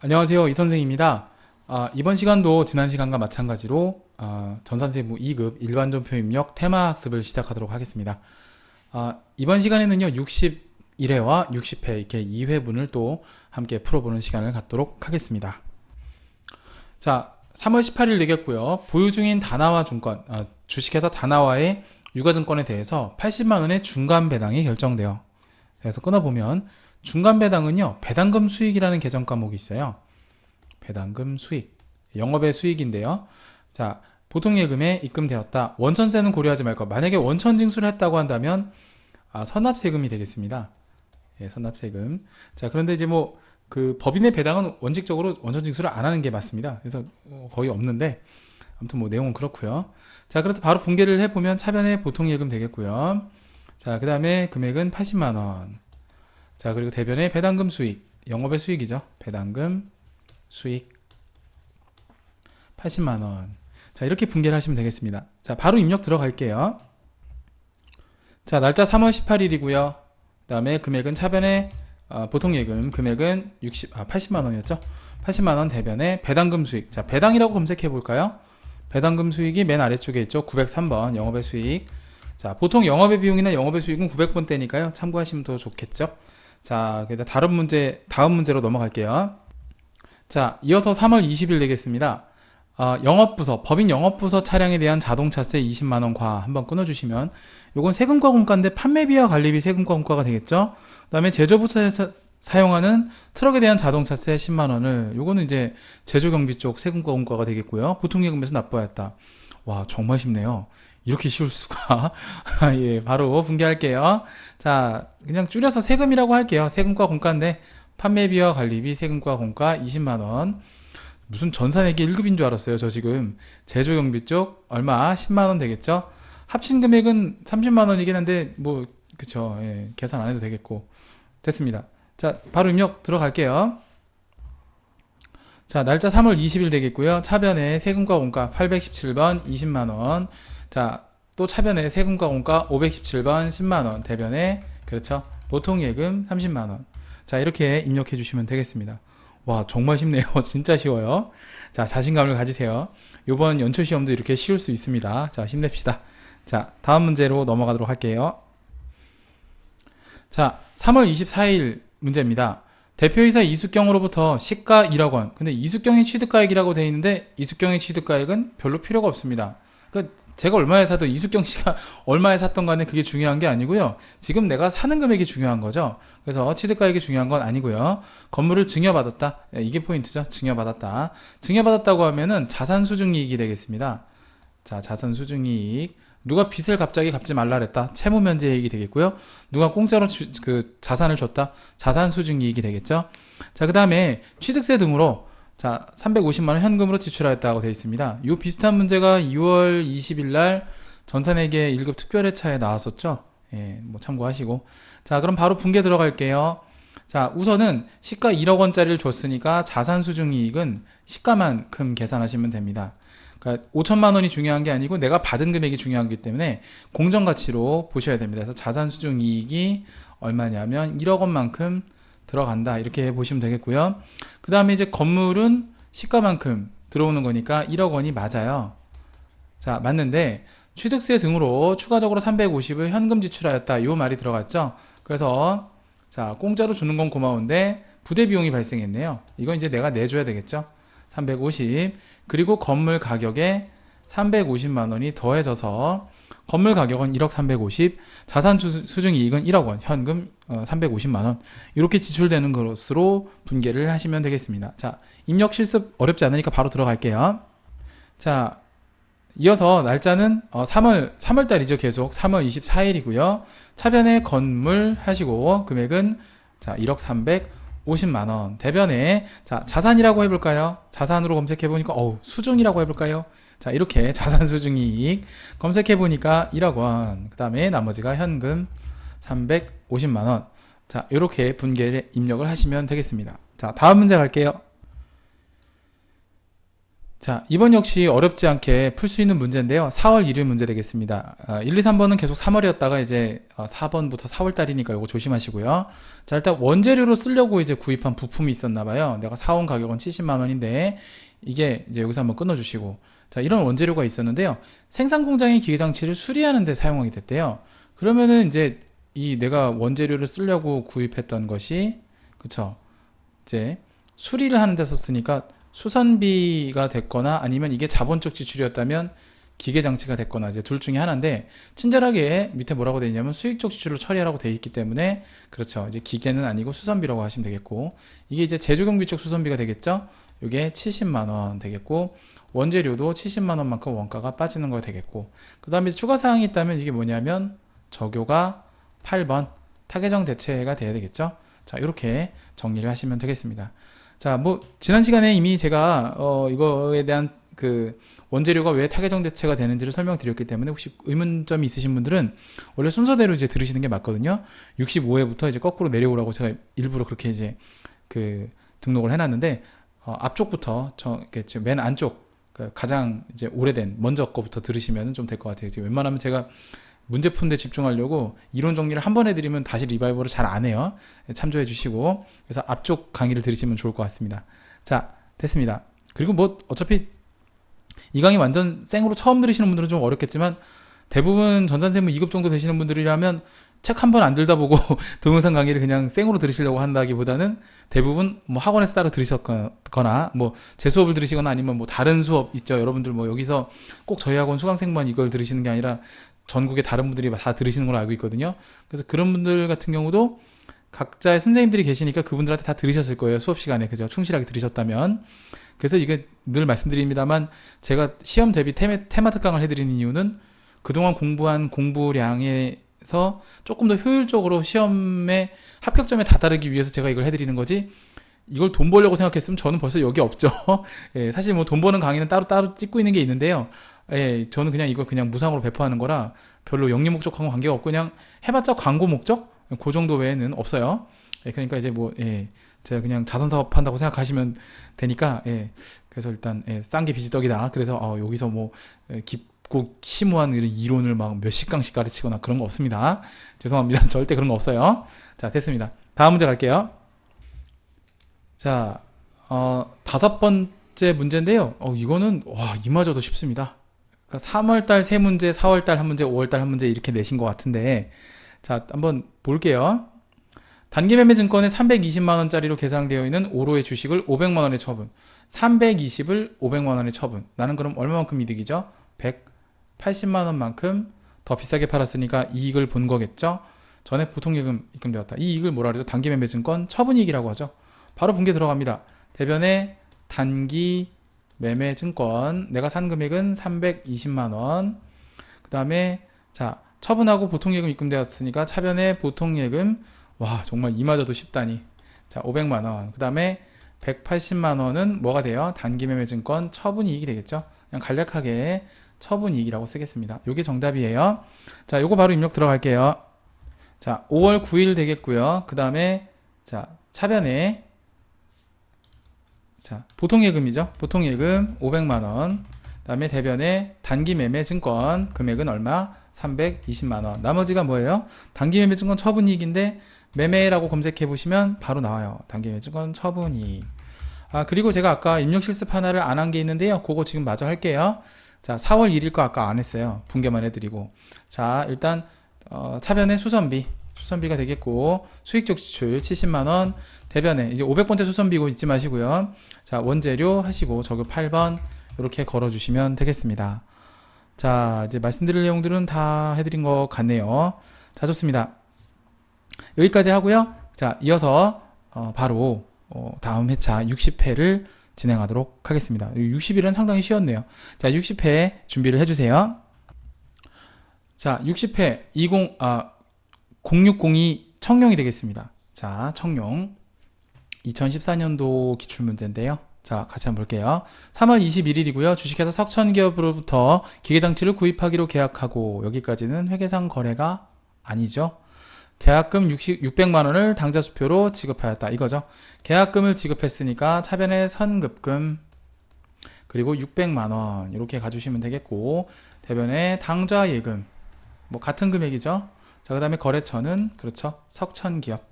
안녕하세요. 이 선생입니다. 이번 시간도 지난 시간과 마찬가지로 전산세무 2급 일반전표 입력 테마 학습을 시작하도록 하겠습니다. 이번 시간에는요 61회와 60회 이렇게 2회분을 또 함께 풀어보는 시간을 갖도록 하겠습니다. 자, 3월 18일 되겠고요. 보유 중인 다나와 증권, 주식회사 다나와의 유가증권에 대해서 80만원의 중간 배당이 결정돼요. 그래서 끊어보면 중간 배당은요, 배당금 수익이라는 계정 과목이 있어요. 배당금 수익, 영업의 수익인데요. 자, 보통 예금에 입금되었다. 원천세는 고려하지 말 것. 만약에 원천 징수를 했다고 한다면 선납세금이 되겠습니다. 예, 선납세금. 자, 그런데 이제 그 법인의 배당은 원칙적으로 원천 징수를 안 하는 게 맞습니다. 그래서 거의 없는데 아무튼 내용은 그렇고요. 자, 그래서 바로 분개를 해보면 차변의 보통 예금 되겠고요. 자, 그 다음에 금액은 80만 원. 자, 그리고 대변의 배당금 수익, 영업의 수익이죠. 배당금 수익 80만원. 자, 이렇게 분개를 하시면 되겠습니다. 자, 바로 입력 들어갈게요. 자, 날짜 3월 18일이고요. 그 다음에 금액은 차변의 보통 예금 금액은 80만원이었죠. 80만원 대변의 배당금 수익. 자, 배당이라고 검색해 볼까요? 배당금 수익이 맨 아래쪽에 있죠. 903번 영업의 수익. 자, 보통 영업의 비용이나 영업의 수익은 900번대니까요. 참고하시면 더 좋겠죠. 자, 다음 문제로 넘어갈게요. 자, 이어서 3월 20일 되겠습니다. 영업부서, 법인 영업부서 차량에 대한 자동차세 20만원 과 한번 끊어주시면, 요건 세금과 공과인데 판매비와 관리비 세금과 공과가 되겠죠? 그 다음에 제조부서에 사용하는 트럭에 대한 자동차세 10만원을, 요거는 이제 제조경비 쪽 세금과 공과가 되겠고요. 보통예금에서 납부하였다. 와, 정말 쉽네요. 이렇게 쉬울 수가. 예, 바로 분개할게요. 자, 그냥 줄여서 세금이라고 할게요. 세금과 공과인데, 판매비와 관리비, 세금과 공과 20만원. 무슨 전산회계 1급인 줄 알았어요. 저 지금. 제조경비 쪽 얼마? 10만원 되겠죠? 합친 금액은 30만원이긴 한데, 그쵸. 예, 계산 안 해도 되겠고. 됐습니다. 자, 바로 입력 들어갈게요. 자, 날짜 3월 20일 되겠고요. 차변에 세금과 공과 817번 20만원. 자, 또 차변에 세금과 공과 517번 10만원. 대변에, 그렇죠. 보통 예금 30만원. 자, 이렇게 입력해 주시면 되겠습니다. 와, 정말 쉽네요. 진짜 쉬워요. 자, 자신감을 가지세요. 요번 연초 시험도 이렇게 쉬울 수 있습니다. 자, 힘냅시다. 자, 다음 문제로 넘어가도록 할게요. 자, 3월 24일 문제입니다. 대표이사 이숙경으로부터 시가 1억 원. 근데 이숙경의 취득가액이라고 되어 있는데 이숙경의 취득가액은 별로 필요가 없습니다. 그러니까 제가 얼마에 사든 이숙경 씨가 얼마에 샀던 간에 그게 중요한 게 아니고요. 지금 내가 사는 금액이 중요한 거죠. 그래서 취득가액이 중요한 건 아니고요. 건물을 증여받았다. 이게 포인트죠. 증여받았다. 증여받았다고 하면은 자산수증이익이 되겠습니다. 자, 자산수증이익. 누가 빚을 갑자기 갚지 말라 그랬다. 채무면제이익이 되겠고요. 누가 공짜로 그 자산을 줬다. 자산수증이익이 되겠죠. 자, 그 다음에 취득세 등으로 자, 350만원 현금으로 지출하였다고 되어 있습니다. 이 비슷한 문제가 2월 20일 날 전산회계 1급 특별회차에 나왔었죠. 예, 참고하시고. 자, 그럼 바로 분개 들어갈게요. 자, 우선은 시가 1억 원짜리를 줬으니까 자산수증이익은 시가만큼 계산하시면 됩니다. 그러니까 5천만 원이 중요한 게 아니고 내가 받은 금액이 중요한 거기 때문에 공정가치로 보셔야 됩니다. 그래서 자산수증이익이 얼마냐면 1억 원만큼 들어간다. 이렇게 보시면 되겠고요. 그 다음에 이제 건물은 시가만큼 들어오는 거니까 1억 원이 맞아요. 자, 맞는데 취득세 등으로 추가적으로 350을 현금 지출하였다. 요 말이 들어갔죠. 그래서 자, 공짜로 주는 건 고마운데 부대 비용이 발생했네요. 이건 이제 내가 내줘야 되겠죠. 350 그리고 건물 가격에 350만 원이 더해져서 건물 가격은 1억 350, 자산 수증 이익은 1억 원, 현금 350만 원. 이렇게 지출되는 것으로 분개를 하시면 되겠습니다. 자, 입력 실습 어렵지 않으니까 바로 들어갈게요. 자, 이어서 날짜는 3월 달이죠. 계속 3월 24일이고요. 차변에 건물 하시고 금액은 자, 1억 350만 원. 대변에 자, 자산이라고 해볼까요? 자산으로 검색해보니까 수중이라고 해볼까요? 자, 이렇게 자산수증이익 검색해보니까 1억 원. 그 다음에 나머지가 현금 350만 원. 자, 이렇게 분개를 입력을 하시면 되겠습니다. 자, 다음 문제 갈게요. 자, 이번 역시 어렵지 않게 풀 수 있는 문제인데요. 4월 1일 문제 되겠습니다. 1, 2, 3번은 계속 3월이었다가 이제 4번부터 4월 달이니까 이거 조심하시고요. 자, 일단 원재료로 쓰려고 이제 구입한 부품이 있었나 봐요. 내가 사온 가격은 70만 원인데 이게 이제 여기서 한번 끊어 주시고, 자, 이런 원재료가 있었는데요. 생산 공장의 기계 장치를 수리하는 데 사용하게 됐대요. 그러면은 이제 이 내가 원재료를 쓰려고 구입했던 것이, 그쵸, 이제 수리를 하는 데 썼으니까 수선비가 됐거나 아니면 이게 자본적 지출이었다면 기계장치가 됐거나 이제 둘 중에 하나인데, 친절하게 밑에 뭐라고 되어 있냐면 수익적 지출로 처리하라고 되어 있기 때문에, 그렇죠, 이제 기계는 아니고 수선비라고 하시면 되겠고, 이게 이제 제조경비 쪽 수선비가 되겠죠. 이게 70만원 되겠고, 원재료도 70만원만큼 원가가 빠지는 거 되겠고, 그 다음에 추가 사항이 있다면 이게 뭐냐면 적요가 8번 타개정 대체가 돼야 되겠죠. 자, 이렇게 정리를 하시면 되겠습니다. 자, 뭐 지난 시간에 이미 제가 이거에 대한 그 원재료가 왜 타개정 대체가 되는지를 설명드렸기 때문에, 혹시 의문점이 있으신 분들은 원래 순서대로 이제 들으시는 게 맞거든요. 65회부터 이제 거꾸로 내려오라고 제가 일부러 그렇게 이제 그 등록을 해놨는데, 앞쪽부터 이렇게 맨 안쪽 그 가장 이제 오래된 먼저 거부터 들으시면 좀 될 것 같아요. 지금 웬만하면 제가 문제 푸는데 집중하려고 이론 정리를 한 번 해드리면 다시 리바이벌을 잘 안 해요. 참조해 주시고, 그래서 앞쪽 강의를 들으시면 좋을 것 같습니다. 자, 됐습니다. 그리고 뭐 어차피 이 강의 완전 생으로 처음 들으시는 분들은 좀 어렵겠지만, 대부분 전산세무 2급 정도 되시는 분들이라면 책 한 번 안 들다 보고 동영상 강의를 그냥 생으로 들으시려고 한다기보다는 대부분 뭐 학원에서 따로 들으셨거나 뭐 제 수업을 들으시거나 아니면 뭐 다른 수업 있죠. 여러분들 뭐 여기서 꼭 저희 학원 수강생만 이걸 들으시는 게 아니라 전국의 다른 분들이 다 들으시는 걸로 알고 있거든요. 그래서 그런 분들 같은 경우도 각자의 선생님들이 계시니까 그분들한테 다 들으셨을 거예요. 수업 시간에. 그죠? 충실하게 들으셨다면. 그래서 이게 늘 말씀드립니다만, 제가 시험 대비 테마 특강을 해드리는 이유는 그동안 공부한 공부량에서 조금 더 효율적으로 시험의 합격점에 다다르기 위해서 제가 이걸 해드리는 거지, 이걸 돈 벌려고 생각했으면 저는 벌써 여기 없죠. 예, 사실 뭐 돈 버는 강의는 따로 찍고 있는 게 있는데요. 예, 저는 그냥 이거 그냥 무상으로 배포하는 거라 별로 영리 목적하고 관계가 없고, 그냥 해봤자 광고 목적? 그 정도 외에는 없어요. 예, 그러니까 이제 뭐, 예, 제가 그냥 자선사업 한다고 생각하시면 되니까, 예, 그래서 일단, 예, 싼 게 비지떡이다. 그래서, 여기서 뭐, 깊고 심오한 이런 이론을 막 몇십 강씩 가르치거나 그런 거 없습니다. 죄송합니다. 절대 그런 거 없어요. 자, 됐습니다. 다음 문제 갈게요. 자, 5번째 문제인데요. 이거는, 와, 이마저도 쉽습니다. 그러니까 3월달 3문제, 4월달 1문제, 5월달 1문제 이렇게 내신 것 같은데, 자, 한번 볼게요. 단기매매 증권에 320만원짜리로 계상되어 있는 오로의 주식을 500만원에 처분. 320을 500만원에 처분. 나는 그럼 얼마만큼 이득이죠? 180만원만큼 더 비싸게 팔았으니까 이익을 본 거겠죠? 전에 보통예금 입금되었다. 이 이익을 뭐라 그래도 단기매매 증권 처분이익이라고 하죠. 바로 분계 들어갑니다. 대변에 단기 매매 증권, 내가 산 금액은 320만원. 그 다음에 자, 처분하고 보통예금 입금되었으니까 차변에 보통예금, 와, 정말 이마저도 쉽다니. 자, 500만원. 그 다음에 180만원은 뭐가 돼요? 단기매매 증권 처분이익이 되겠죠. 그냥 간략하게 처분이익이라고 쓰겠습니다. 요게 정답이에요. 자, 요거 바로 입력 들어갈게요. 자, 5월 9일 되겠고요. 그 다음에 자, 차변에 자, 보통예금이죠. 보통예금 500만원. 그 다음에 대변에 단기매매 증권 금액은 얼마? 320만원. 나머지가 뭐예요? 단기매매 증권 처분이익인데 매매라고 검색해 보시면 바로 나와요. 단기매매 증권 처분이익. 그리고 제가 아까 입력 실습 하나를 안 한 게 있는데요. 그거 지금 마저 할게요. 자, 4월 1일 거 아까 안 했어요. 분개만 해드리고. 자, 일단 차변에 수선비가 되겠고, 수익적 지출 70만원, 대변에 이제 500번째 수선비고 잊지 마시고요. 자, 원재료 하시고 적요 8번 이렇게 걸어주시면 되겠습니다. 자, 이제 말씀드릴 내용들은 다 해드린 것 같네요. 자, 좋습니다. 여기까지 하고요. 자, 이어서 바로 다음 회차 60회를 진행하도록 하겠습니다. 60일은 상당히 쉬웠네요. 자, 60회 준비를 해주세요. 자, 60회 0602 청룡이 되겠습니다. 자, 청룡 2014년도 기출문제인데요. 자, 같이 한번 볼게요. 3월 21일이고요. 주식회사 석천기업으로부터 기계장치를 구입하기로 계약하고, 여기까지는 회계상 거래가 아니죠. 계약금 600만원을 당좌수표로 지급하였다 이거죠. 계약금을 지급했으니까 차변에 선급금, 그리고 600만원 이렇게 가주시면 되겠고, 대변에 당좌 예금 뭐 같은 금액이죠. 자, 그 다음에 거래처는 그렇죠, 석천기업.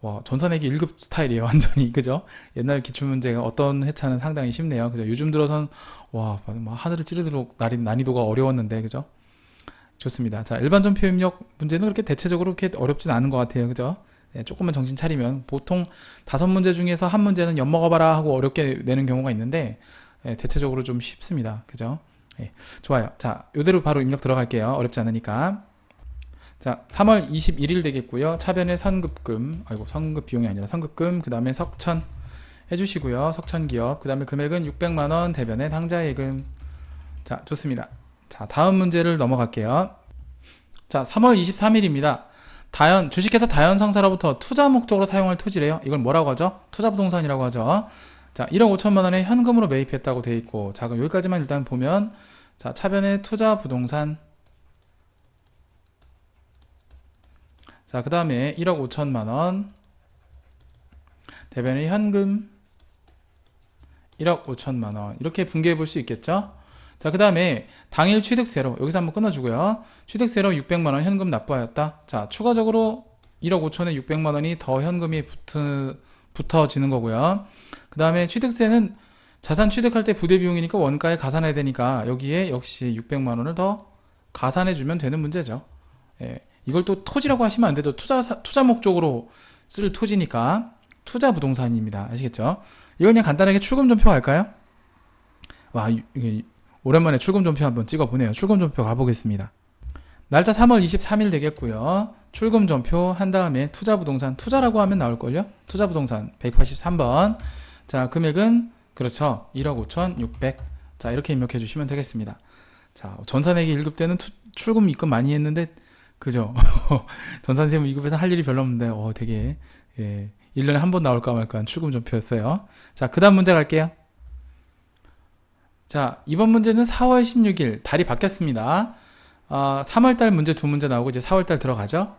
와, 전산회계 1급 스타일이에요, 완전히. 그죠? 옛날 기출문제가 어떤 회차는 상당히 쉽네요. 그죠? 요즘 들어선, 와, 뭐 하늘을 찌르도록 난이도가 어려웠는데, 그죠? 좋습니다. 자, 일반 전표 입력 문제는 그렇게 대체적으로 그렇게 어렵진 않은 것 같아요. 그죠? 네, 조금만 정신 차리면, 보통 5문제 중에서 한 문제는 엿먹어봐라 하고 어렵게 내는 경우가 있는데, 네, 대체적으로 좀 쉽습니다. 그죠? 네, 좋아요. 자, 요대로 바로 입력 들어갈게요. 어렵지 않으니까. 자, 3월 21일 되겠고요. 차변의 선급금, 아이고, 선급 비용이 아니라 선급금, 그 다음에 석천 해주시고요. 석천기업, 그 다음에 금액은 600만원, 대변의 당좌예금. 자, 좋습니다. 자, 다음 문제를 넘어갈게요. 자, 3월 23일입니다. 주식회사 다현상사로부터 투자 목적으로 사용할 토지래요. 이걸 뭐라고 하죠? 투자부동산이라고 하죠. 자, 1억 5천만원에 현금으로 매입했다고 돼 있고, 자, 그럼 여기까지만 일단 보면, 자, 차변의 투자부동산. 자, 그 다음에 1억 5천만원, 대변의 현금 1억 5천만원, 이렇게 분개해 볼 수 있겠죠. 자, 그 다음에 당일 취득세로 여기서 한번 끊어주고요. 취득세로 600만원 현금 납부하였다. 자, 추가적으로 1억 5천에 600만원이 더 현금이 붙어지는 거고요. 그 다음에 취득세는 자산 취득할 때 부대 비용이니까 원가에 가산해야 되니까 여기에 역시 600만원을 더 가산해주면 되는 문제죠. 예. 이걸 또 토지라고 하시면 안 되죠. 투자 목적으로 쓸 토지니까 투자 부동산입니다. 아시겠죠? 이건 그냥 간단하게 출금전표 갈까요? 와, 오랜만에 출금전표 한번 찍어보네요. 출금전표 가보겠습니다. 날짜 3월 23일 되겠고요. 출금전표 한 다음에 투자 부동산, 투자라고 하면 나올걸요? 투자 부동산 183번. 자, 금액은 그렇죠. 1억 5천 600. 자, 이렇게 입력해 주시면 되겠습니다. 자, 전산회계 1급 때는 출금 입금 많이 했는데, 그죠? 전산세무 2급에서 할 일이 별로 없는데, 되게, 예, 1년에 한 번 나올까 말까 한 출금전표였어요. 자, 그 다음 문제 갈게요. 자, 이번 문제는 4월 16일, 달이 바뀌었습니다. 3월달 문제 2문제 나오고 이제 4월달 들어가죠.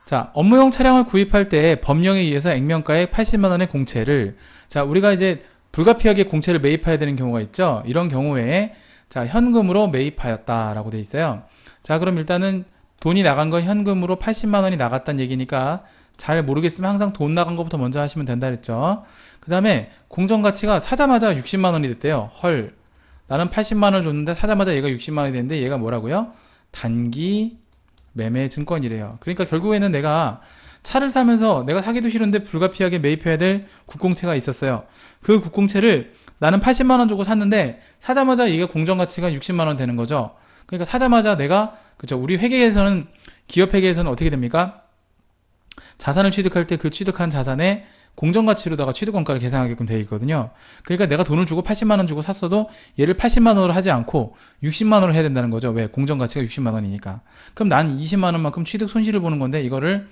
자, 업무용 차량을 구입할 때 법령에 의해서 액면가액 80만원의 공채를, 자, 우리가 이제 불가피하게 공채를 매입해야 되는 경우가 있죠. 이런 경우에, 자, 현금으로 매입하였다라고 돼 있어요. 자, 그럼 일단은 돈이 나간 건 현금으로 80만원이 나갔다는 얘기니까 잘 모르겠으면 항상 돈 나간 것부터 먼저 하시면 된다 그랬죠. 그 다음에 공정가치가 사자마자 60만원이 됐대요. 헐, 나는 80만원을 줬는데 사자마자 얘가 60만원이 됐는데 얘가 뭐라고요? 단기 매매 증권이래요. 그러니까 결국에는 내가 차를 사면서 내가 사기도 싫은데 불가피하게 매입해야 될 국공채가 있었어요. 그 국공채를 나는 80만원 주고 샀는데 사자마자 얘가 공정가치가 60만원 되는 거죠. 그러니까 사자마자 내가, 그쵸, 우리 회계에서는, 기업 회계에서는 어떻게 됩니까? 자산을 취득할 때 그 취득한 자산의 공정가치로다가 취득원가를 계산하게끔 되어 있거든요. 그러니까 내가 돈을 주고 80만원 주고 샀어도 얘를 80만원으로 하지 않고 60만원을 해야 된다는 거죠. 왜? 공정가치가 60만원이니까. 그럼 난 20만원만큼 취득 손실을 보는 건데, 이거를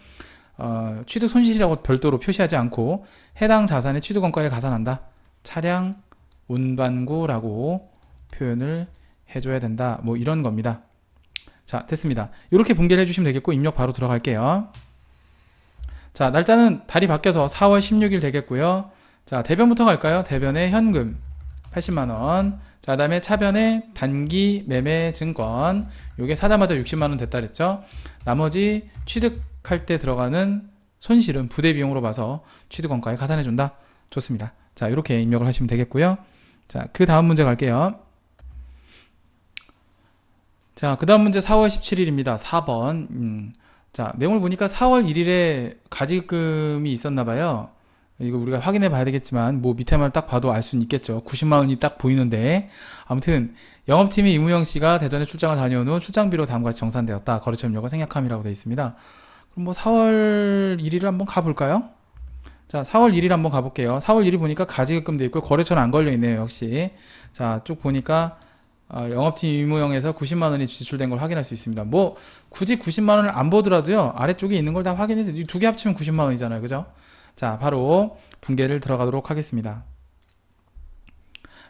취득 손실이라고 별도로 표시하지 않고 해당 자산의 취득원가에 가산한다. 차량 운반구라고 표현을 해줘야 된다. 뭐 이런 겁니다. 자, 됐습니다. 이렇게 분개를 해주시면 되겠고, 입력 바로 들어갈게요. 자, 날짜는 달이 바뀌어서 4월 16일 되겠고요. 자, 대변부터 갈까요? 대변의 현금 80만원. 자, 그 다음에 차변의 단기 매매 증권, 요게 사자마자 60만원 됐다 그랬죠. 나머지 취득할 때 들어가는 손실은 부대 비용으로 봐서 취득원가에 가산해준다. 좋습니다. 자, 이렇게 입력을 하시면 되겠고요. 자, 그 다음 문제 갈게요. 자, 그 다음 문제 4월 17일입니다. 4번. 자, 내용을 보니까 4월 1일에 가지급금이 있었나봐요. 이거 우리가 확인해 봐야 되겠지만, 뭐 밑에만 딱 봐도 알 수는 있겠죠. 90만원이 딱 보이는데. 아무튼, 영업팀이 이무영 씨가 대전에 출장을 다녀온 후 출장비로 다음과 같이 정산되었다. 거래처 입력은 생략함이라고 되어 있습니다. 그럼 뭐 4월 1일을 한번 가볼까요? 자, 4월 1일 한번 가볼게요. 4월 1일 보니까 가지급금도 있고, 거래처는 안 걸려있네요, 역시. 자, 쭉 보니까, 영업팀 이무영에서 90만원이 지출된 걸 확인할 수 있습니다. 뭐 굳이 90만원을 안 보더라도요, 아래쪽에 있는 걸 다 확인해서 이 두 개 합치면 90만원이잖아요. 그죠? 자, 바로 분개를 들어가도록 하겠습니다.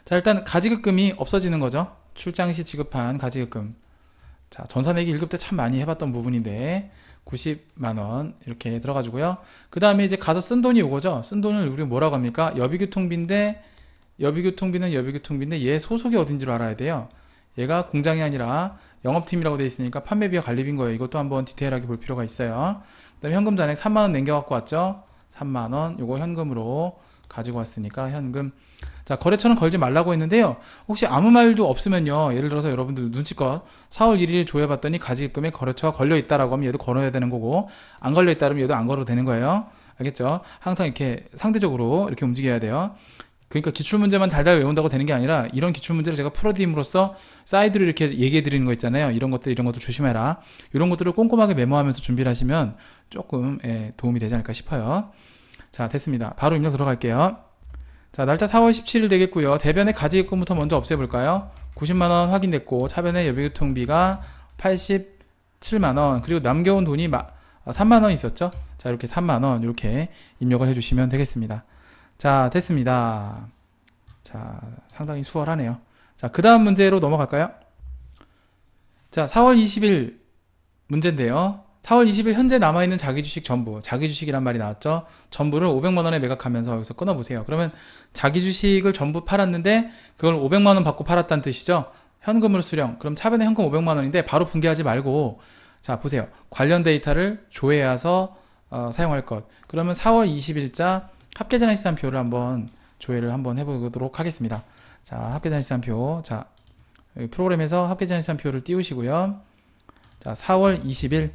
자, 일단 가지급금이 없어지는 거죠. 출장 시 지급한 가지급금. 자, 전산회계 1급 때 참 많이 해봤던 부분인데 90만원 이렇게 들어가지고요. 그 다음에 이제 가서 쓴 돈이 요거죠. 쓴 돈을 우리 뭐라고 합니까? 여비교통비인데 여비교통비는 여비교통비인데 얘 소속이 어딘지를 알아야 돼요. 얘가 공장이 아니라 영업팀이라고 되어 있으니까 판매비와 관리비인 거예요. 이것도 한번 디테일하게 볼 필요가 있어요. 그 다음에 현금 잔액 3만원 남겨갖고 왔죠. 3만원 요거 현금으로 가지고 왔으니까 현금. 자, 거래처는 걸지 말라고 했는데요. 혹시 아무 말도 없으면요, 예를 들어서 여러분들 눈치껏 4월 1일 조회해봤더니 가지급금에 거래처가 걸려있다라고 하면 얘도 걸어야 되는 거고, 안 걸려있다 그러면 얘도 안 걸어도 되는 거예요. 알겠죠? 항상 이렇게 상대적으로 이렇게 움직여야 돼요. 그러니까 기출문제만 달달 외운다고 되는 게 아니라 이런 기출문제를 제가 풀어드림으로써 사이드로 이렇게 얘기해 드리는 거 있잖아요. 이런 것들 조심해라. 이런 것들을 꼼꼼하게 메모하면서 준비를 하시면 조금 도움이 되지 않을까 싶어요. 자, 됐습니다. 바로 입력 들어갈게요. 자, 날짜 4월 17일 되겠고요. 대변의 가지급금부터 먼저 없애볼까요? 90만원 확인됐고 차변의 여비교통비가 87만원, 그리고 남겨온 돈이 3만원 있었죠? 자, 이렇게 3만원 이렇게 입력을 해주시면 되겠습니다. 자, 됐습니다. 자, 상당히 수월하네요. 자, 그 다음 문제로 넘어갈까요? 자, 4월 20일 문제인데요. 4월 20일 현재 남아있는 자기주식 전부, 자기주식이란 말이 나왔죠. 전부를 500만원에 매각하면서 여기서 끊어보세요. 그러면 자기주식을 전부 팔았는데 그걸 500만원 받고 팔았다는 뜻이죠. 현금으로 수령. 그럼 차변에 현금 500만원인데 바로 분개하지 말고, 자, 보세요. 관련 데이터를 조회해서 사용할 것. 그러면 4월 20일자 합계전환시장표를 한번 조회를 한번 해보도록 하겠습니다. 자, 합계전환시장표. 자, 여기 프로그램에서 합계전환시장표를 띄우시고요. 자, 4월 20일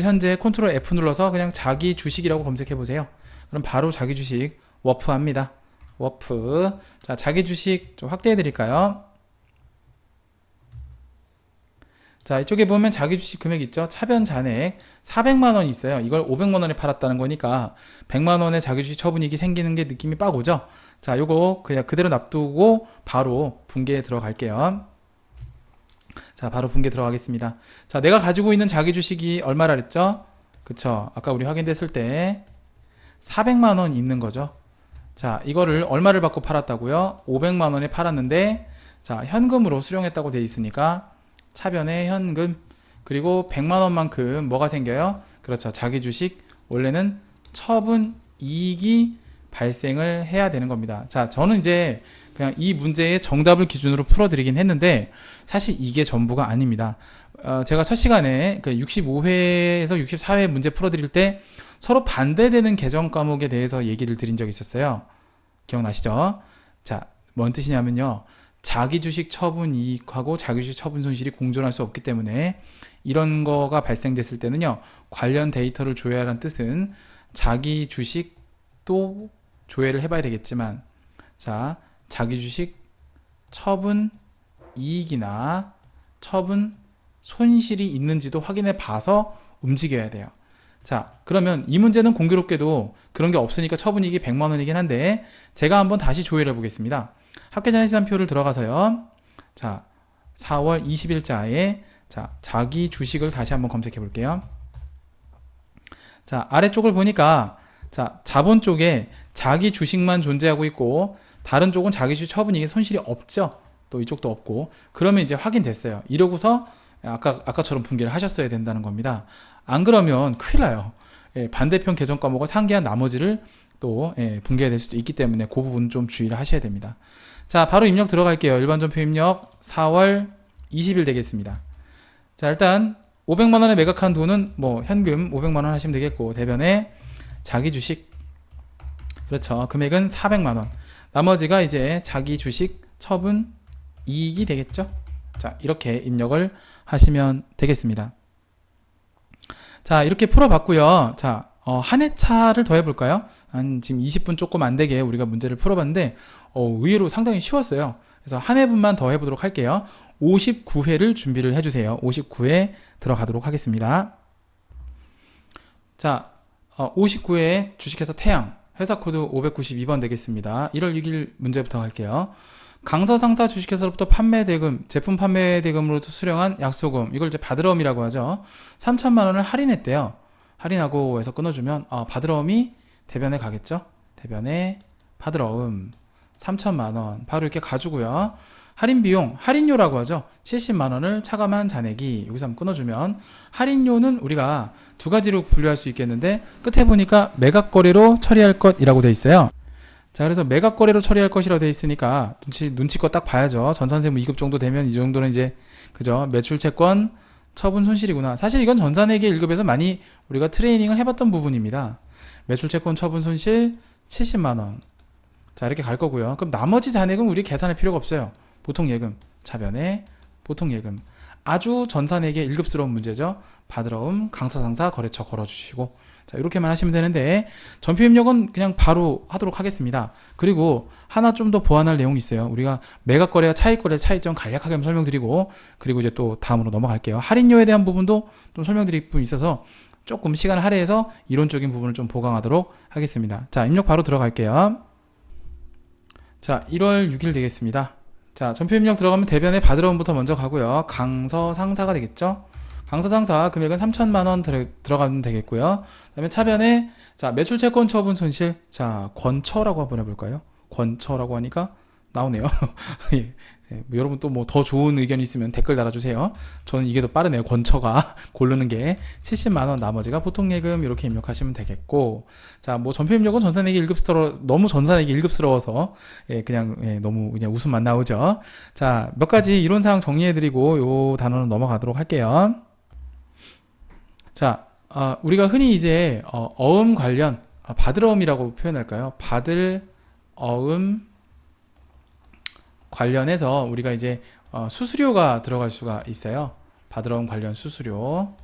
현재 컨트롤 F 눌러서 그냥 자기 주식이라고 검색해 보세요. 그럼 바로 자기 주식 워프 합니다. 워프. 자, 자기 주식 좀 확대해 드릴까요? 자, 이쪽에 보면 자기 주식 금액 있죠? 차변 잔액 400만원이 있어요. 이걸 500만원에 팔았다는 거니까 100만원의 자기 주식 처분이익이 생기는 게 느낌이 빡 오죠? 자, 요거 그냥 그대로 놔두고 바로 분개에 들어갈게요. 자, 바로 분개 들어가겠습니다. 자, 내가 가지고 있는 자기 주식이 얼마라 그랬죠? 그쵸? 아까 우리 확인됐을 때 400만원 있는 거죠. 자, 이거를 얼마를 받고 팔았다고요? 500만원에 팔았는데, 자, 현금으로 수령했다고 돼 있으니까 차변에 현금, 그리고 100만원만큼 뭐가 생겨요? 그렇죠. 자기 주식 원래는 처분 이익이 발생을 해야 되는 겁니다. 자, 저는 이제 그냥 이 문제의 정답을 기준으로 풀어드리긴 했는데 사실 이게 전부가 아닙니다. 제가 첫 시간에 그 65회에서 64회 문제 풀어드릴 때 서로 반대되는 개정 과목에 대해서 얘기를 드린 적이 있었어요. 기억나시죠? 자, 뭔 뜻이냐면요. 자기 주식 처분 이익하고 자기 주식 처분 손실이 공존할 수 없기 때문에 이런 거가 발생됐을 때는요. 관련 데이터를 조회하라는 뜻은 자기 주식도 조회를 해봐야 되겠지만, 자, 자기 주식 처분 이익이나 처분 손실이 있는지도 확인해 봐서 움직여야 돼요. 자, 그러면 이 문제는 공교롭게도 그런 게 없으니까 처분이익이 100만원이긴 한데 제가 한번 다시 조회를 해보겠습니다. 합계전환시장표를 들어가서요. 자, 4월 20일자에 자, 자기 주식을 다시 한번 검색해 볼게요. 자, 아래쪽을 보니까 자, 자본 쪽에 자기 주식만 존재하고 있고 다른 쪽은 자기 주식 처분이익 손실이 없죠. 또 이쪽도 없고. 그러면 이제 확인됐어요. 이러고서 아까처럼 분개를 하셨어야 된다는 겁니다. 안 그러면 큰일 나요. 반대편 개정 과목을 상기한 나머지를 또 분개가 될 수도 있기 때문에 그 부분 좀 주의를 하셔야 됩니다. 자, 바로 입력 들어갈게요. 일반 전표 입력 4월 20일 되겠습니다. 자, 일단 500만원에 매각한 돈은 뭐 현금 500만원 하시면 되겠고, 대변에 자기 주식, 그렇죠. 금액은 400만원. 나머지가 이제 자기 주식 처분 이익이 되겠죠. 자, 이렇게 입력을 하시면 되겠습니다. 자, 이렇게 풀어봤고요. 자, 한 회차를 더 해볼까요? 한 지금 20분 조금 안 되게 우리가 문제를 풀어봤는데 의외로 상당히 쉬웠어요. 그래서 한 회분만 더 해보도록 할게요. 59회를 준비를 해주세요. 59회 들어가도록 하겠습니다. 자, 59회 주식회사 태양 회사 코드 592번 되겠습니다. 1월 6일 문제부터 할게요. 강서상사 주식회사로부터 판매대금, 제품 판매대금으로부터 수령한 약소금, 이걸 이제 바드러움이라고 하죠. 3천만원을 할인했대요. 할인하고 해서 끊어주면 바드러움이 대변에 가겠죠. 대변에 바드러움 3천만원 바로 이렇게 가지고요. 할인비용, 할인료라고 하죠. 70만원을 차감한 잔액이 여기서 한번 끊어주면, 할인료는 우리가 두 가지로 분류할 수 있겠는데 끝에 보니까 매각거래로 처리할 것이라고 되어 있어요. 자, 그래서 매각 거래로 처리할 것이라고 되어 있으니까 눈치껏 딱 봐야죠. 전산세무 2급 정도 되면 이 정도는 이제 그죠? 매출 채권 처분 손실이구나. 사실 이건 전산회계 1급에서 많이 우리가 트레이닝을 해봤던 부분입니다. 매출 채권 처분 손실 70만 원. 자, 이렇게 갈 거고요. 그럼 나머지 잔액은 우리 계산할 필요가 없어요. 보통 예금, 차변에 보통 예금. 아주 전산회계 1급스러운 문제죠. 받으러움, 강서상사, 거래처 걸어주시고. 자, 이렇게만 하시면 되는데 전표 입력은 그냥 바로 하도록 하겠습니다. 그리고 하나 좀 더 보완할 내용이 있어요. 우리가 매각거래와 차익거래 차이점 간략하게 한번 설명드리고, 그리고 이제 또 다음으로 넘어갈게요. 할인료에 대한 부분도 좀 설명드릴 부분이 있어서 조금 시간을 할애해서 이론적인 부분을 좀 보강하도록 하겠습니다. 자, 입력 바로 들어갈게요. 자, 1월 6일 되겠습니다. 자, 전표 입력 들어가면 대변에 받으러움부터 먼저 가고요. 강서상사가 되겠죠. 강서상사 금액은 3천만원 들어가면 되겠고요. 그 다음에 차변에 자, 매출채권 처분 손실. 자, 권처라고 한번 해볼까요? 권처라고 하니까 나오네요. 예. 뭐 여러분 또 뭐 더 좋은 의견이 있으면 댓글 달아주세요. 저는 이게 더 빠르네요. 권처가 고르는 게 70만원, 나머지가 보통예금 이렇게 입력하시면 되겠고, 자, 뭐 전표 입력은 전산회계 1급스러워, 너무 전산회계 1급스러워서 예, 그냥 예, 너무 그냥 웃음만 나오죠. 자, 몇 가지 이론사항 정리해드리고 요 단어는 넘어가도록 할게요. 자, 우리가 흔히 이제 어음 관련 받으러움이라고 표현할까요? 받을 어음 관련해서 우리가 이제 수수료가 들어갈 수가 있어요. 받으러움 관련 수수료.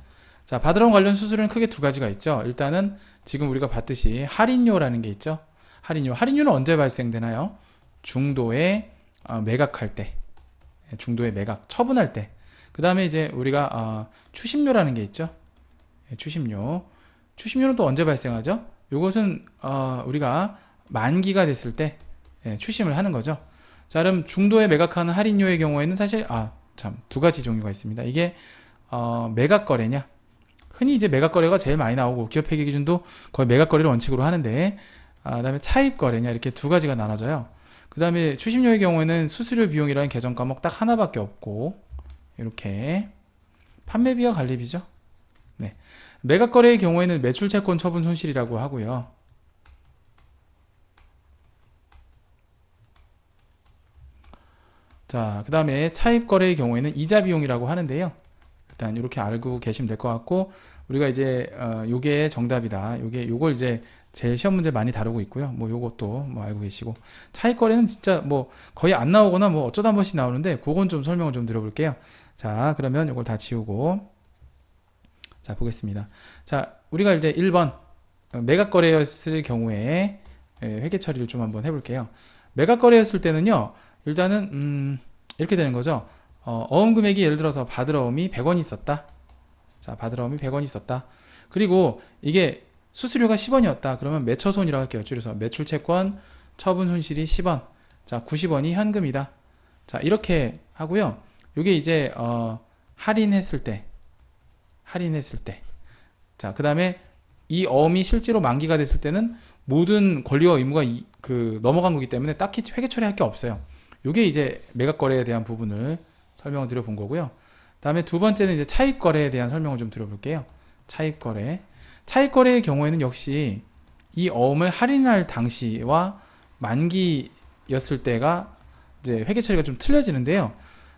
자, 받으러움 관련 수수료는 크게 두 가지가 있죠. 일단은 지금 우리가 봤듯이 할인료라는 게 있죠. 할인료는 언제 발생되나요? 중도에 매각할 때, 중도에 매각 처분할 때. 그 다음에 이제 우리가 추심료라는 게 있죠. 추심료는 또 언제 발생하죠? 이것은 우리가 만기가 됐을 때 추심을 하는 거죠. 자, 그럼 중도에 매각하는 할인료의 경우에는 사실 두 가지 종류가 있습니다. 이게 매각거래냐, 흔히 이제 매각거래가 제일 많이 나오고 기업회계 기준도 거의 매각거래를 원칙으로 하는데, 그 다음에 차입거래냐, 이렇게 두 가지가 나눠져요. 그 다음에 추심료의 경우에는 수수료 비용이라는 계정 과목 딱 하나밖에 없고, 이렇게 판매비와 관리비죠. 네. 매각거래의 경우에는 매출채권 처분 손실이라고 하고요. 자, 그 다음에 차입거래의 경우에는 이자 비용이라고 하는데요. 일단 이렇게 알고 계시면 될 것 같고, 우리가 이제 요게 정답이다. 요걸 이제 제일 시험 문제 많이 다루고 있고요. 뭐 요것도 뭐 알고 계시고, 차입거래는 진짜 뭐 거의 안 나오거나 뭐 어쩌다 한 번씩 나오는데 그건 좀 설명을 좀 드려볼게요. 자, 그러면 요걸 다 지우고 자, 보겠습니다. 자, 우리가 이제 1번 매각거래였을 경우에 회계 처리를 좀 한번 해볼게요. 매각거래였을 때는요, 일단은 이렇게 되는 거죠. 어음 금액이 예를 들어서 받으러움이 100원이 있었다. 자, 받으러움이 100원이 있었다. 그리고 이게 수수료가 10원이었다. 그러면 매처손이라고 할게요. 줄여서 매출채권 처분 손실이 10원. 자, 90원이 현금이다. 자, 이렇게 하고요. 이게 이제 할인했을 때. 자, 그 다음에 이 어음이 실제로 만기가 됐을 때는 모든 권리와 의무가 넘어간 거기 때문에 딱히 회계 처리할 게 없어요. 요게 이제 매각거래에 대한 부분을 설명을 드려본 거고요. 다음에 두 번째는 이제 차입거래에 대한 설명을 좀 드려볼게요. 차입거래의 경우에는 역시 이 어음을 할인할 당시와 만기였을 때가 이제 회계 처리가 좀 틀려지는데요.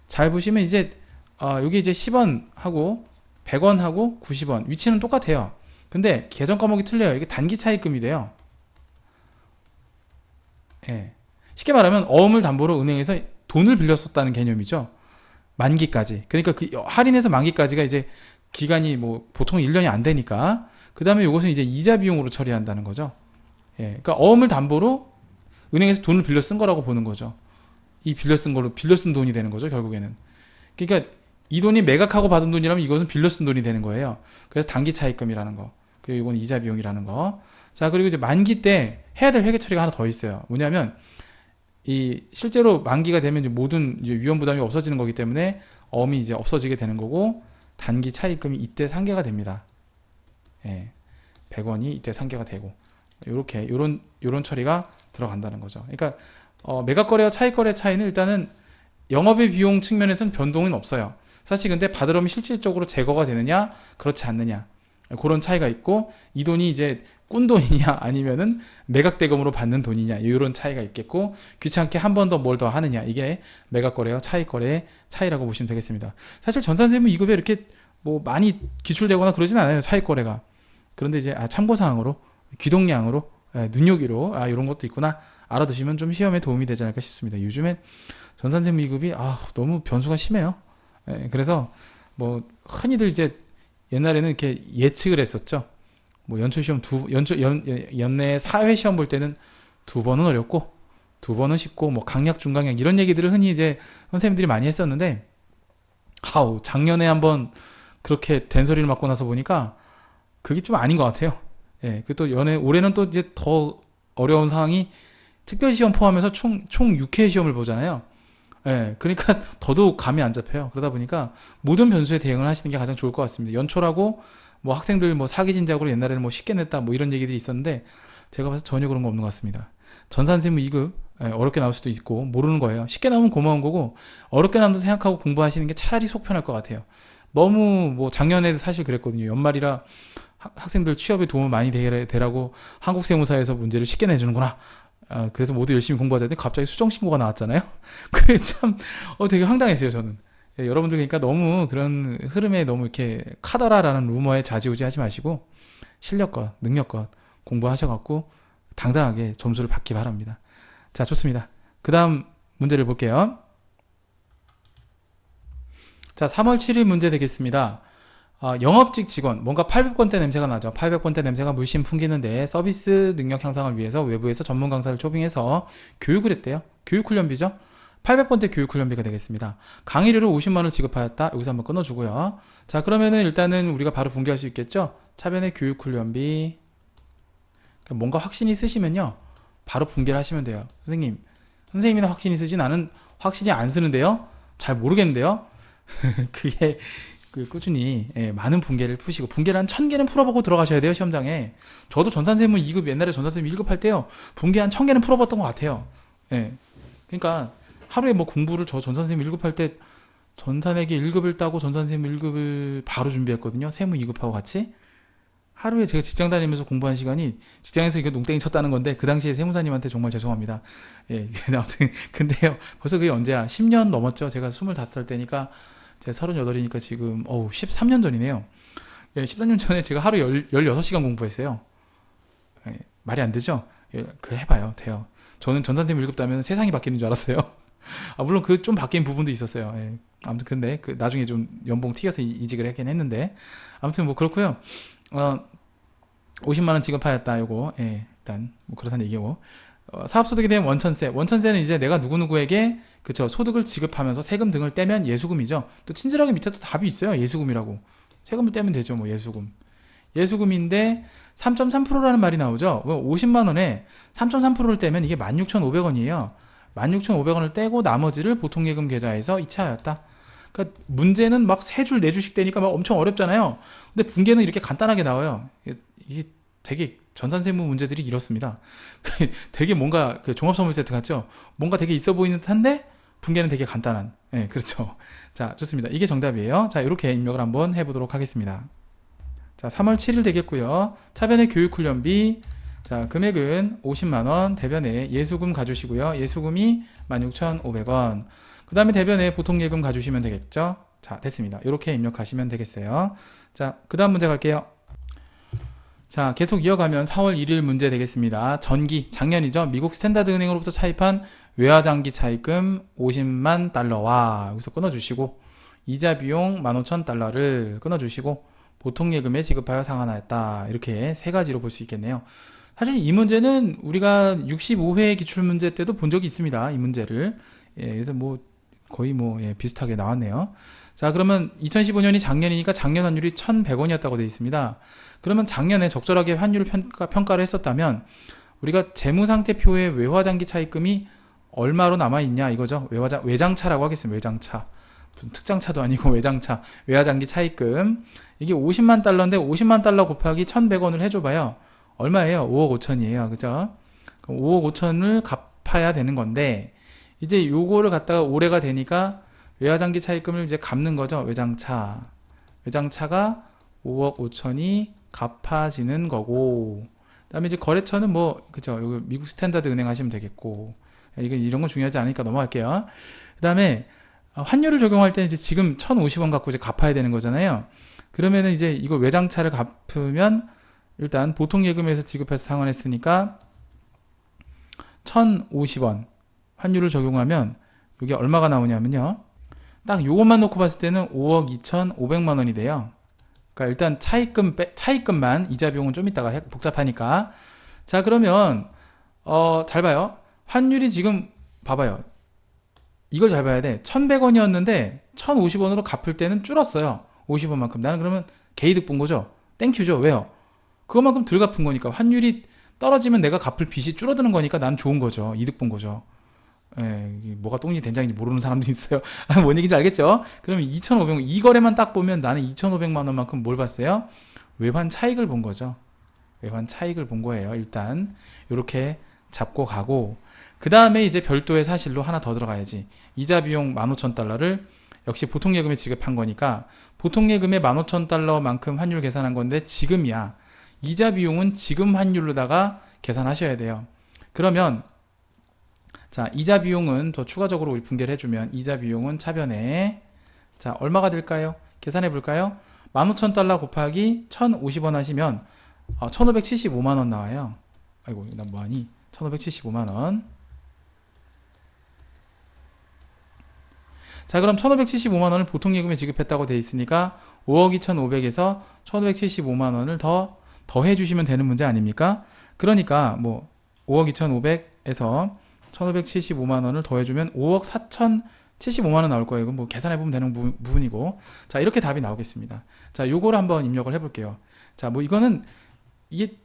잘 보시면 이제 여기 이제 10원 하고 100원 하고 90원 위치는 똑같아요. 근데 계정 과목이 틀려요. 이게 단기 차입금이 돼요. 예. 쉽게 말하면 어음을 담보로 은행에서 돈을 빌렸었다는 개념이죠. 만기까지. 그러니까 그 할인해서 만기까지가 이제 기간이 뭐 보통 1년이 안 되니까, 그 다음에 이것은 이제 이자 비용으로 처리한다는 거죠. 예. 그러니까 어음을 담보로 은행에서 돈을 빌려 쓴 거라고 보는 거죠. 이 빌려 쓴 걸로 빌려 쓴 돈이 되는 거죠, 결국에는. 그러니까 이 돈이 매각하고 받은 돈이라면 이것은 빌려 쓴 돈이 되는 거예요. 그래서 단기 차입금이라는 거. 그리고 이건 이자 비용이라는 거. 자, 그리고 이제 만기 때 해야 될 회계 처리가 하나 더 있어요. 뭐냐면 이 실제로 만기가 되면 이제 모든 이제 위험 부담이 없어지는 거기 때문에 어음이 이제 없어지게 되는 거고, 단기 차입금이 이때 상계가 됩니다. 예. 100원이 이때 상계가 되고, 요런 처리가 들어간다는 거죠. 그러니까 매각거래와 차입거래 차이는 일단은 영업의 비용 측면에서는 변동은 없어요. 사실 근데 받으러움이 실질적으로 제거가 되느냐 그렇지 않느냐, 그런 차이가 있고, 이 돈이 이제 꾼 돈이냐 아니면은 매각 대금으로 받는 돈이냐 이런 차이가 있겠고, 귀찮게 한 번 더 뭘 더 하느냐, 이게 매각 거래와 차익 거래의 차이라고 보시면 되겠습니다. 사실 전산세무 2급에 이렇게 뭐 많이 기출되거나 그러진 않아요, 차익 거래가. 그런데 이제 참고사항으로, 귀동량으로, 눈요기로 이런 것도 있구나 알아두시면 좀 시험에 도움이 되지 않을까 싶습니다. 요즘엔 전산세무 2급이 너무 변수가 심해요. 그래서 뭐 흔히들 이제 옛날에는 이렇게 예측을 했었죠. 뭐 연초 시험 연내 사회 시험 볼 때는 2번은 어렵고 2번은 쉽고 뭐 강약 중강약 이런 얘기들을 흔히 이제 선생님들이 많이 했었는데, 작년에 한번 그렇게 된소리를 맞고 나서 보니까 그게 좀 아닌 것 같아요. 또 올해는 또 이제 더 어려운 상황이 특별시험 포함해서 총 6회 시험을 보잖아요. 그러니까 더더욱 감이 안 잡혀요. 그러다 보니까 모든 변수에 대응을 하시는 게 가장 좋을 것 같습니다. 연초라고 뭐 학생들 뭐 사기 진작으로 옛날에는 뭐 쉽게 냈다 뭐 이런 얘기들이 있었는데, 제가 봐서 전혀 그런 거 없는 것 같습니다. 전산세무 2급 어렵게 나올 수도 있고 모르는 거예요. 쉽게 나오면 고마운 거고, 어렵게 나온다 생각하고 공부하시는 게 차라리 속 편할 것 같아요. 너무 뭐 작년에도 사실 그랬거든요. 연말이라 학생들 취업에 도움 많이 되라고 한국세무사에서 문제를 쉽게 내주는구나. 그래서 모두 열심히 공부하자는데 갑자기 수정신고가 나왔잖아요. 그게 참 되게 황당했어요, 저는. 여러분들 그러니까 너무 그런 흐름에 너무 이렇게 카더라라는 루머에 좌지우지 하지 마시고 실력껏 능력껏 공부하셔갖고 당당하게 점수를 받기 바랍니다. 자, 좋습니다. 그 다음 문제를 볼게요. 자, 3월 7일 문제 되겠습니다. 영업직 직원, 뭔가 800번대 냄새가 나죠. 800번대 냄새가 물씬 풍기는데 서비스 능력 향상을 위해서 외부에서 전문 강사를 초빙해서 교육을 했대요. 교육훈련비죠. 800번대 교육훈련비가 되겠습니다. 강의료를 50만원 지급하였다. 여기서 한번 끊어주고요. 자, 그러면은 일단은 우리가 바로 분개할 수 있겠죠. 차변의 교육훈련비, 뭔가 확신이 있으시면요 바로 분개를 하시면 돼요. 선생님이나 확신이 있으지 나는 확실히 안 쓰는데요, 잘 모르겠는데요. 그게 꾸준히 많은 분개를 푸시고, 분개를 한 1000개는 풀어보고 들어가셔야 돼요, 시험장에. 저도 전산세무 2급, 옛날에 전산세무 1급 할 때요 분개 한 1000개는 풀어봤던 것 같아요. 그러니까 하루에 뭐 공부를, 저 전산세무 1급 할 때 전산회계 1급을 따고 전산세무 1급을 바로 준비했거든요, 세무 2급하고 같이. 하루에 제가 직장 다니면서 공부한 시간이, 직장에서 이거 농땡이 쳤다는 건데 그 당시에 세무사님한테 정말 죄송합니다. 아무튼 근데요, 벌써 그게 언제야, 10년 넘었죠. 제가 25살 때니까 제가 38이니까 지금 13년 전이네요. 13년 전에 제가 하루 16시간 공부했어요. 말이 안 되죠? 그거 해봐요. 돼요. 저는 전산세무 1급 따면 세상이 바뀌는 줄 알았어요. 물론 그 좀 바뀐 부분도 있었어요. 아무튼 근데 나중에 좀 연봉 튀겨서 이직을 하긴 했는데, 아무튼 뭐 그렇고요. 50만원 지급하였다. 요거 일단 뭐 그렇다는 얘기고, 사업소득에 대한 원천세는 이제 내가 누구누구에게 소득을 지급하면서 세금 등을 떼면 예수금이죠. 또 친절하게 밑에 또 답이 있어요. 예수금이라고. 세금을 떼면 되죠. 뭐 예수금인데 3.3%라는 말이 나오죠. 50만원에 3.3%를 떼면 이게 16,500원이에요 16,500원을 떼고 나머지를 보통예금 계좌에서 이체하였다. 그러니까 문제는 막 3줄 4줄씩 되니까 막 엄청 어렵잖아요. 근데 분계는 이렇게 간단하게 나와요. 이게 되게 전산세무 문제들이 이렇습니다. 되게 뭔가 종합선물 세트 같죠? 뭔가 되게 있어 보이는 듯한데 분계는 되게 간단한. 그렇죠. 자, 좋습니다. 이게 정답이에요. 자, 이렇게 입력을 한번 해보도록 하겠습니다. 자, 3월 7일 되겠고요. 차변의 교육훈련비, 자, 금액은 50만원, 대변에 예수금 가주시고요. 예수금이 16,500원. 그 다음에 대변에 보통예금 가주시면 되겠죠. 자, 됐습니다. 이렇게 입력하시면 되겠어요. 자, 그 다음 문제 갈게요. 자, 계속 이어가면 4월 1일 문제 되겠습니다. 작년이죠. 미국 스탠다드 은행으로부터 차입한 외화장기 차입금 50만 달러와 여기서 끊어주시고, 이자 비용 15,000달러를 끊어주시고, 보통예금에 지급하여 상환하였다. 이렇게 세 가지로 볼 수 있겠네요. 사실 이 문제는 우리가 65회 기출문제 때도 본 적이 있습니다. 이 문제를. 그래서 뭐 거의 비슷하게 나왔네요. 자, 그러면 2015년이 작년이니까 작년 환율이 1,100원이었다고 되어 있습니다. 그러면 작년에 적절하게 환율을 평가를 했었다면 우리가 재무상태표에 외화장기 차입금이 얼마로 남아있냐 이거죠. 외장차라고 하겠습니다. 외장차. 특장차도 아니고 외장차. 외화장기 차입금. 이게 50만 달러인데 50만 달러 곱하기 1,100원을 해줘봐요. 얼마예요? 5억 5천이에요. 그죠? 5억 5천을 갚아야 되는 건데, 이제 요거를 갖다가 올해가 되니까 외화장기 차입금을 이제 갚는 거죠. 외장차가 5억 5천이 갚아지는 거고, 그다음에 이제 거래처는 뭐 그죠? 요거 미국 스탠다드 은행 하시면 되겠고 이건 이런 건 중요하지 않으니까 넘어갈게요. 그다음에 환율을 적용할 때 이제 지금 1,050원 갖고 이제 갚아야 되는 거잖아요. 그러면은 이제 이거 외장차를 갚으면 일단 보통 예금에서 지급해서 상환했으니까 1,050원 환율을 적용하면 이게 얼마가 나오냐면요. 딱 요것만 놓고 봤을 때는 5억 2,500만 원이 돼요. 그러니까 일단 차입금만 이자 비용은 좀 이따가 복잡하니까. 자, 그러면 잘 봐요. 환율이 지금 봐봐요. 이걸 잘 봐야 돼. 1,100원이었는데 1,050원으로 갚을 때는 줄었어요. 50원만큼. 나는 그러면 개이득 본 거죠. 땡큐죠. 왜요? 그것만큼 덜 갚은 거니까. 환율이 떨어지면 내가 갚을 빚이 줄어드는 거니까 난 좋은 거죠. 이득 본 거죠. 예, 뭐가 똥인지 된장인지 모르는 사람도 있어요. 뭔 얘기인지 알겠죠? 그러면 2,500원, 이 거래만 딱 보면 나는 2,500만 원만큼 뭘 봤어요? 외환 차익을 본 거죠. 외환 차익을 본 거예요. 일단 이렇게 잡고 가고, 그 다음에 이제 별도의 사실로 하나 더 들어가야지. 이자 비용 15,000달러를 역시 보통 예금에 지급한 거니까 보통 예금에 15,000달러만큼 환율 계산한 건데 지금이야. 이자 비용은 지금 환율로다가 계산하셔야 돼요. 그러면 자, 이자 비용은 더 추가적으로 우리 분개를 해주면 이자 비용은 차변에 자, 얼마가 될까요? 계산해 볼까요? 15,000달러 곱하기 1,050원 하시면 1,575만 원 나와요. 아이고, 난 뭐하니? 1,575만 원. 자, 그럼 1,575만 원을 보통 예금에 지급했다고 돼 있으니까 5억 2,500에서 1,575만 원을 더해 주시면 되는 문제 아닙니까? 그러니까 뭐 5억 2,500에서 1,575만 원을 더해주면 5억 4,075만 원 나올 거예요. 이건 뭐 계산해보면 되는 부분이고. 자, 이렇게 답이 나오겠습니다. 자, 요거를 한번 입력을 해볼게요. 자, 뭐 이거는 이게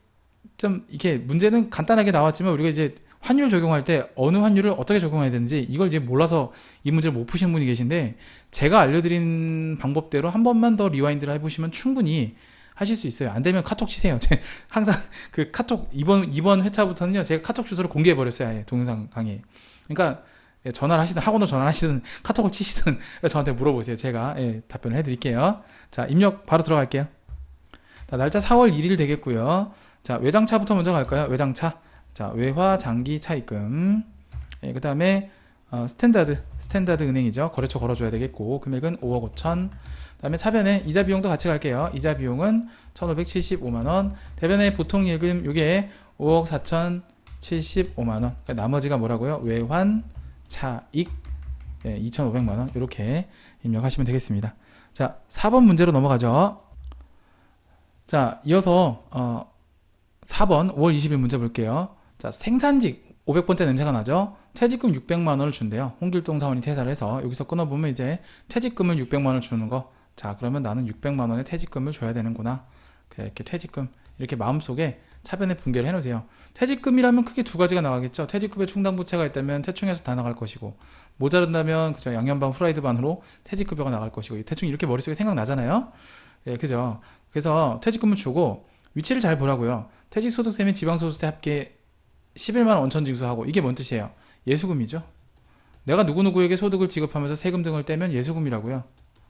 문제는 간단하게 나왔지만 우리가 이제 환율 적용할 때 어느 환율을 어떻게 적용해야 되는지 이걸 이제 몰라서 이 문제를 못 푸시는 분이 계신데 제가 알려드린 방법대로 한 번만 더 리와인드를 해보시면 충분히 하실 수 있어요. 안 되면 카톡 치세요. 항상 그 카톡 이번 회차부터는요, 제가 카톡 주소를 공개해 버렸어요. 아예 동영상 강의. 그러니까 전화를 하시든 학원으로 전화를 하시든 카톡을 치시든 저한테 물어보세요. 제가 답변을 해드릴게요. 자, 입력 바로 들어갈게요. 자, 날짜 4월 1일 되겠고요. 자, 외장차부터 먼저 갈까요? 외장차. 자, 외화 장기 차입금. 그 다음에 스탠다드 은행이죠. 거래처 걸어줘야 되겠고 금액은 5억 5천. 그 다음에 차변에 이자 비용도 같이 갈게요. 이자 비용은 1,575만원. 대변에 보통 예금 요게 5억 4,075만원. 그러니까 나머지가 뭐라고요? 외환 차익 2,500만원. 이렇게 입력하시면 되겠습니다. 자, 4번 문제로 넘어가죠. 자, 이어서 4번 5월 20일 문제 볼게요. 자, 생산직 500번대 냄새가 나죠? 퇴직금 600만원을 준대요. 홍길동 사원이 퇴사를 해서 여기서 끊어보면 이제 퇴직금을 600만원을 주는 거. 자, 그러면 나는 600만원의 퇴직금을 줘야 되는구나. 이렇게 퇴직금 이렇게 마음속에 차변에 분개를 해놓으세요. 퇴직금이라면 크게 두 가지가 나가겠죠. 퇴직급에 충당부채가 있다면 퇴충해서 다 나갈 것이고 모자른다면 그죠, 양념반 후라이드 반으로 퇴직급여가 나갈 것이고 대충 이렇게 머릿속에 생각나잖아요. 예, 그죠. 그래서 퇴직금을 주고 위치를 잘 보라고요. 퇴직소득세 및 지방소득세 합계 11만원 원천징수하고 이게 뭔 뜻이에요? 예수금이죠. 내가 누구누구에게 소득을 지급하면서 세금 등을 떼면 예수금이라고요.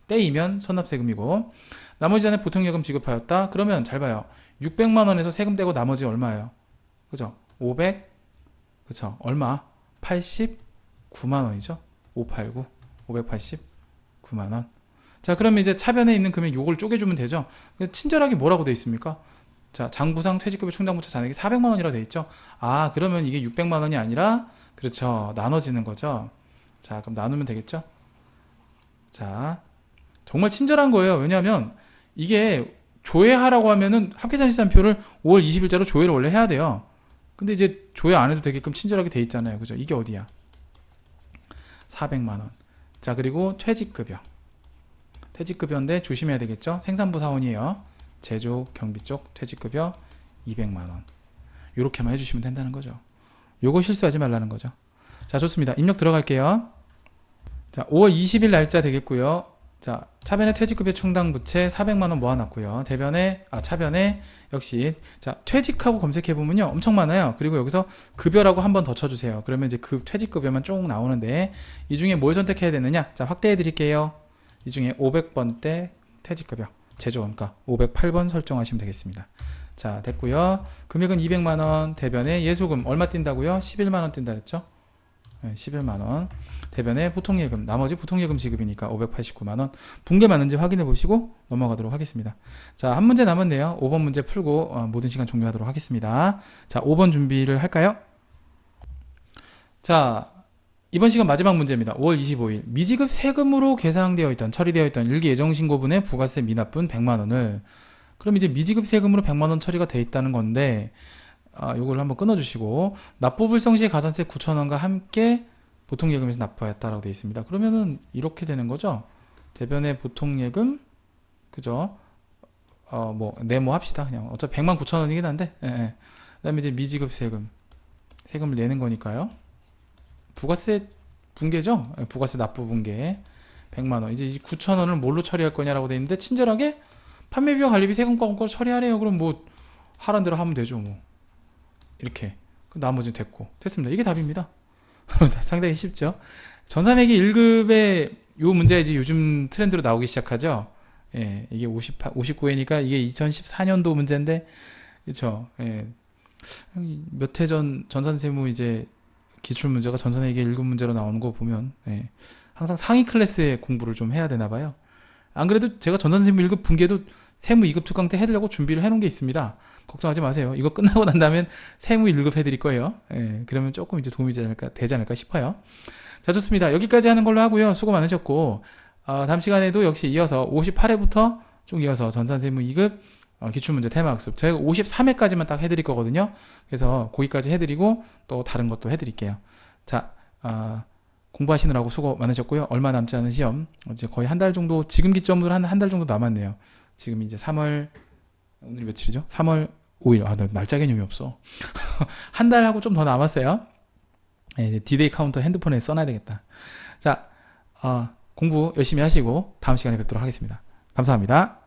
떼이면 선납세금이고 나머지 잔에 보통예금 지급하였다. 그러면 잘 봐요. 600만원에서 세금 떼고 나머지 얼마예요? 그죠? 500 그쵸? 얼마? 89만원이죠? 589 589만원. 자, 그러면 이제 차변에 있는 금액 요걸 쪼개주면 되죠. 친절하게 뭐라고 돼 있습니까? 자, 장부상 퇴직급여 충당부채 잔액이 400만원이라고 돼 있죠. 아, 그러면 이게 600만원이 아니라 그렇죠, 나눠지는 거죠. 자, 그럼 나누면 되겠죠. 자, 정말 친절한 거예요. 왜냐하면 이게 조회하라고 하면은 합계잔치산표를 5월 20일자로 조회를 원래 해야 돼요. 근데 이제 조회 안 해도 되게끔 친절하게 돼 있잖아요. 그죠? 이게 어디야? 400만원. 자, 그리고 퇴직급여. 퇴직급여인데 조심해야 되겠죠? 생산부 사원이에요. 제조, 경비 쪽 퇴직급여 200만원. 요렇게만 해주시면 된다는 거죠. 요거 실수하지 말라는 거죠. 자, 좋습니다. 입력 들어갈게요. 자, 5월 20일 날짜 되겠고요. 자, 차변에 퇴직급여 충당부채 400만원 모아놨고요. 차변에 역시 자, 퇴직하고 검색해보면요 엄청 많아요. 그리고 여기서 급여라고 한 번 더 쳐주세요. 그러면 이제 그 퇴직급여만 쭉 나오는데 이 중에 뭘 선택해야 되느냐? 자, 확대해 드릴게요. 이 중에 500번대 퇴직급여 제조원가 508번 설정하시면 되겠습니다. 자, 됐고요. 금액은 200만원, 대변에 예소금 얼마 뛴다고요? 11만원 뛴다 그랬죠? 네, 11만원. 대변에 보통예금, 나머지 보통예금 지급이니까 589만원. 붕괴 맞는지 확인해 보시고 넘어가도록 하겠습니다. 자, 한 문제 남았네요. 5번 문제 풀고 모든 시간 종료하도록 하겠습니다. 자, 5번 준비를 할까요? 자, 이번 시간 마지막 문제입니다. 5월 25일 미지급 세금으로 계상되어 있던 처리되어 있던 일기 예정신고분의 부가세 미납분 100만원을, 그럼 이제 미지급 세금으로 100만원 처리가 돼 있다는 건데, 요걸 한번 끊어주시고 납부불성 시에 가산세 9,000원과 함께 보통예금에서 납부하였다라고 되어 있습니다. 그러면은 이렇게 되는 거죠. 대변의 보통예금, 그죠? 뭐 네모 합시다. 그냥 어차피 109,000원이긴 한데, 예, 예. 그다음에 이제 미지급 세금을 내는 거니까요. 부가세 붕괴죠? 예, 부가세 납부 붕괴 100만원. 이제 9,000원을 뭘로 처리할 거냐라고 되어 있는데, 친절하게 판매비와 관리비 세금 ቋቋ 처리하래요. 그럼 뭐 하라는 대로 하면 되죠. 뭐 이렇게 나머지는 됐습니다. 이게 답입니다. 상당히 쉽죠. 전산회계 1급의 요 문제가 이제 요즘 트렌드로 나오기 시작하죠. 예, 이게 59회니까 이게 2014년도 문제인데, 그렇죠. 예, 몇 해 전 전산세무 이제 기출 문제가 전산회계 1급 문제로 나오는 거 보면, 예, 항상 상위 클래스의 공부를 좀 해야 되나 봐요. 안 그래도 제가 전산세무 1급 붕괴도 세무 2급 특강 때 해드리려고 준비를 해놓은 게 있습니다. 걱정하지 마세요. 이거 끝나고 난 다음엔 세무 1급 해드릴 거예요. 예, 그러면 조금 이제 도움이 되지 않을까 싶어요. 자, 좋습니다. 여기까지 하는 걸로 하고요. 수고 많으셨고, 다음 시간에도 역시 이어서 58회부터 쭉 이어서 전산세무 2급 기출문제 테마학습, 저희가 53회까지만 딱 해드릴 거거든요. 그래서 거기까지 해드리고 또 다른 것도 해드릴게요. 자, 공부하시느라고 수고 많으셨고요. 얼마 남지 않은 시험, 이제 거의 한 달 정도, 지금 기점으로 한 달 정도 남았네요. 지금 이제 3월, 오늘이 며칠이죠? 3월 5일. 나 날짜 개념이 없어. 한 달하고 좀 더 남았어요. 네, 디데이 카운터 핸드폰에 써놔야 되겠다. 자, 공부 열심히 하시고 다음 시간에 뵙도록 하겠습니다. 감사합니다.